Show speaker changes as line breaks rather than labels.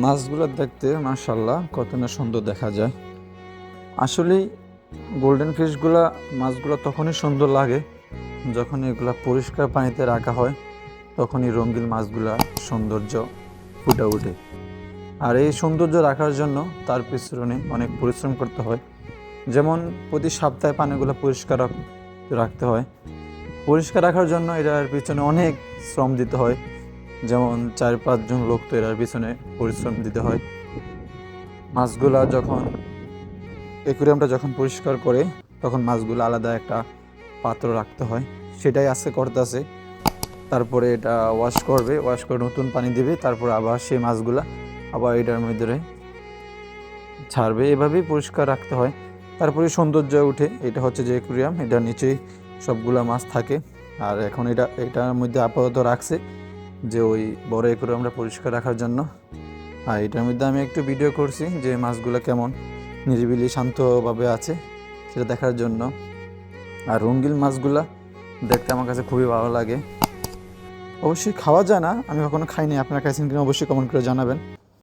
মাছগুলো দেখতে মাশাআল্লাহ কত না সুন্দর দেখা যায়। আসলেই গোল্ডেন ফিশগুলা মাছগুলো তখনই সুন্দর লাগে যখন এগুলা পরিষ্কার পানিতে রাখা হয়, তখনই রঙিন মাছগুলা সৌন্দর্য ফুটে ওঠে। আর এই সৌন্দর্য রাখার জন্য তার পিছনে অনেক পরিশ্রম করতে হয়। যেমন প্রতি সপ্তাহে পানিগুলো পরিষ্কার রাখতে হয়। পরিষ্কার রাখার জন্য এটার পিছনে অনেক শ্রম দিতে হয়। যেমন 4-5 জন লোক তো এটার পিছনে পরিশ্রম দিতে হয়। মাছগুলা যখন অ্যাকুরিয়ামটা যখন পরিষ্কার করে তখন মাছগুলো আলাদা একটা পাত্র রাখতে হয়, সেটাই আজকে করতেছে। তারপরে এটা ওয়াশ করবে, ওয়াশ করে নতুন পানি দেবে, তারপর আবার সেই মাছগুলা আবার এটার মধ্যে ছাড়বে। এভাবেই পরিষ্কার রাখতে হয়, তারপরে সৌন্দর্য উঠে। এটা হচ্ছে যে অ্যাকুরিয়াম, এটার নিচেই সবগুলা মাছ থাকে। আর এখন এটার মধ্যে আপাতত রাখছে যে ওই বড় অ্যাকুরিয়ামটা পরিষ্কার রাখার জন্য। আর এটার মধ্যে আমি একটু ভিডিও করছি যে মাছগুলো কেমন নিরিবিলি শান্তভাবে আছে সেটা দেখার জন্য। আর রঙিন মাছগুলা দেখতে আমার কাছে খুবই ভালো লাগে। অবশ্যই খাওয়া যায় না, আমি কখনো খাইনি, আপনারা খাইছেন কিনা অবশ্যই কমেন্ট করে জানাবেন।